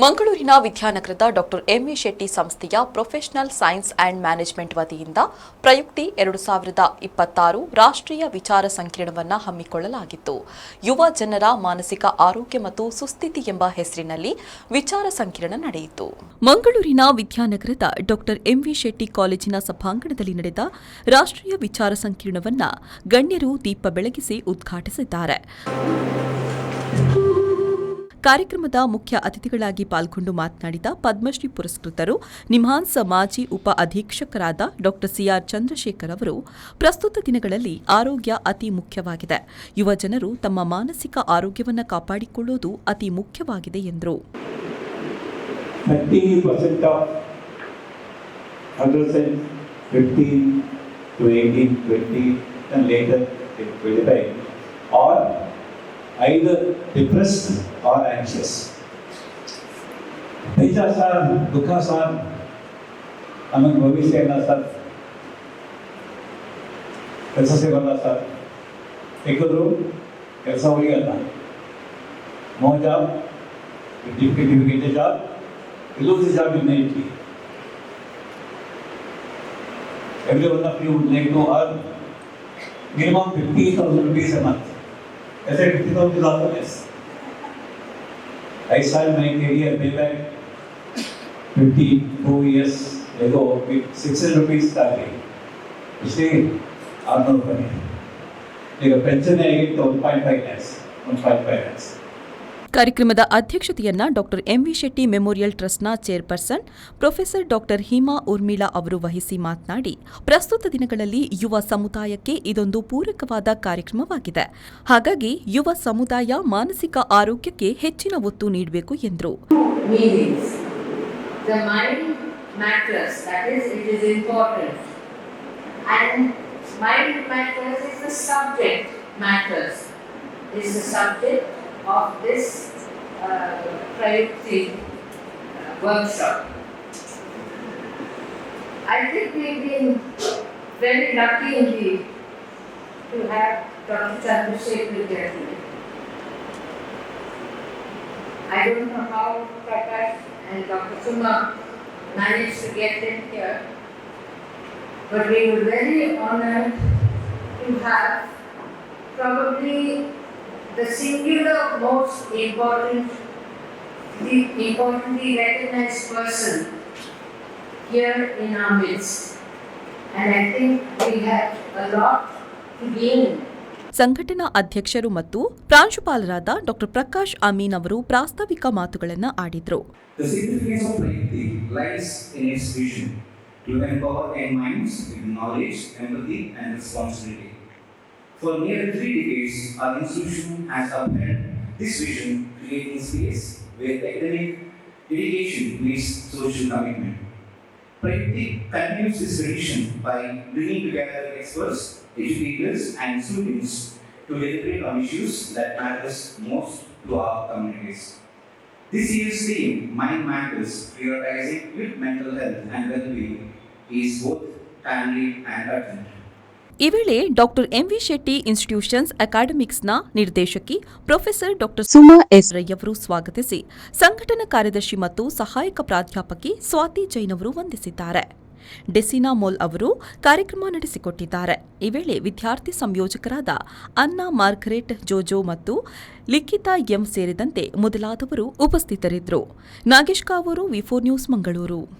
ಮಂಗಳೂರಿನ ವಿದ್ಯಾನಗರದ doctor M V Shetty ಸಂಸ್ಥೆಯ professional science and management ವತಿಯಿಂದ ಪ್ರಯುಕ್ತಿ 2026 ರಾಷ್ಟ್ರೀಯ ವಿಚಾರ ಸಂಕಿರಣವನ್ನು ಹಮ್ಮಿಕೊಳ್ಳಲಾಗಿತ್ತು. ಯುವ ಜನರ ಮಾನಸಿಕ ಆರೋಗ್ಯ ಮತ್ತು ಸುಸ್ಥಿತಿ ಎಂಬ ಹೆಸರಿನಲ್ಲಿ ವಿಚಾರ ಸಂಕಿರಣ ನಡೆಯಿತು. ಮಂಗಳೂರಿನ ವಿದ್ಯಾನಗರದ ಡಾಕ್ಟರ್ ಎಂವಿ ಶೆಟ್ಟಿ ಕಾಲೇಜಿನ ಸಭಾಂಗಣದಲ್ಲಿ ನಡೆದ ರಾಷ್ಟ್ರೀಯ ವಿಚಾರ ಸಂಕಿರಣವನ್ನು ಗಣ್ಯರು ದೀಪ ಬೆಳಗಿಸಿ ಉದ್ಘಾಟಿಸಿದ್ದಾರೆ. ಕಾರ್ಯಕ್ರಮದ ಮುಖ್ಯ ಅತಿಥಿಗಳಾಗಿ ಪಾಲ್ಗೊಂಡು ಮಾತನಾಡಿದ ಪದ್ಮಶ್ರೀ ಪುರಸ್ಕೃತರು ನಿಮ್ಹಾನ್ಸ್ ಮಾಜಿ ಉಪ ಅಧೀಕ್ಷಕರಾದ ಡಾಕ್ಟರ್ ಸಿಆರ್ ಚಂದ್ರಶೇಖರ್ ಅವರು ಪ್ರಸ್ತುತ ದಿನಗಳಲ್ಲಿ ಆರೋಗ್ಯ ಅತಿ ಮುಖ್ಯವಾಗಿದೆ. ಯುವ ಜನರು ತಮ್ಮ ಮಾನಸಿಕ ಆರೋಗ್ಯವನ್ನು ಕಾಪಾಡಿಕೊಳ್ಳುವುದು ಅತಿ ಮುಖ್ಯವಾಗಿದೆ ಎಂದರು. 30% of adolescents 15 to 18, 20 and later 25 are either depressed or anxious. ಐಜಾ ಸರ್, ದುಃಖ ಸರ್, ನಮಗೆ ಭವಿಷ್ಯ ಇಲ್ಲ ಸರ್, ಕೆಲಸ ಸಿಗಲ್ಲ ಸರ್, ಸಿಕ್ಕಿದ್ರು ಕೆಲಸ ಉಳಿಯಲ್ಲ, no job, if you get a job, you lose the job immediately. Every one of you would like to earn minimum 50,000 rupees a month. I said 50,000 is also less. I started my career way back 52 years ago with 600 rupees salary. Still, I'm not funny. ಈಗ pension ಆಗಿತ್ತು 1.5 lakhs, 1.5 lakhs. ಕಾರ್ಯಕ್ರಮದ ಅಧ್ಯಕ್ಷತೆಯನ್ನ doctor M V Shetty memorial ಟ್ರಸ್ಟ್ನ chairperson professor doctor Hima Urmila ಅವರು ವಹಿಸಿ ಮಾತನಾಡಿ, ಪ್ರಸ್ತುತ ದಿನಗಳಲ್ಲಿ ಯುವ ಸಮುದಾಯಕ್ಕೆ ಇದೊಂದು ಪೂರಕವಾದ ಕಾರ್ಯಕ್ರಮವಾಗಿದೆ. ಹಾಗಾಗಿ ಯುವ ಸಮುದಾಯ ಮಾನಸಿಕ ಆರೋಗ್ಯಕ್ಕೆ ಹೆಚ್ಚಿನ ಒತ್ತು ನೀಡಬೇಕು ಎಂದರು. Of this Prayukti workshop. I think we've been very lucky indeed to have Dr. Chandrasekhar here. I don't know how Prakash and Dr. Suma managed to get in here, but we were very honored to have probably the singular most importantly recognized person here in our midst, and I think we have a lot to gain. ಸಂಘಟನಾ ಅಧ್ಯಕ್ಷರು ಮತ್ತು ಪ್ರಾಂಶುಪಾಲರಾದ doctor Prakash Amin ಅವರು ಪ್ರಾಸ್ತಾವಿಕ ಮಾತುಗಳನ್ನು ಆಡಿದರು. The significance of Prayukti lies in its vision to empower young minds with knowledge, empathy, and responsibility. For nearly 3 decades, our institution has upheld this vision, creating space where academic dedication meets social commitment. Prayukti continues this tradition by bringing together experts, educators, and students to deliberate on issues that matters most to our communities. This year's theme, Mind Matters, prioritizing youth mental health and well-being, is both timely and urgent. ಈ ವೇಳೆ doctor M V Shetty institutions ಅಕಾಡೆಮಿಕ್ಸ್ನ ನಿರ್ದೇಶಕಿ professor doctor Suma S Rai ಅವರು ಸ್ವಾಗತಿಸಿ, ಸಂಘಟನಾ ಕಾರ್ಯದರ್ಶಿ ಮತ್ತು ಸಹಾಯಕ ಪ್ರಾಧ್ಯಾಪಕಿ ಸ್ವಾತಿ ಜೈನ್ ಅವರು ವಂದಿಸಿದ್ದಾರೆ. ಡೆಸಿನಾ ಮೋಲ್ ಅವರು ಕಾರ್ಯಕ್ರಮ ನಡೆಸಿಕೊಟ್ಟಿದ್ದಾರೆ. ಈ ವೇಳೆ ವಿದ್ಯಾರ್ಥಿ ಸಂಯೋಜಕರಾದ ಅನ್ನಾ ಮಾರ್ಗರೆಟ್ ಜೋಜೋ ಮತ್ತು ಲಿಖಿತಾ ಎಂ ಸೇರಿದಂತೆ ಮೊದಲಾದವರು ಉಪಸ್ಥಿತರಿದ್ದರು. ನಾಗೇಶ್ ಕಾವೂರು, ವಿ4 ನ್ಯೂಸ್, ಮಂಗಳೂರು.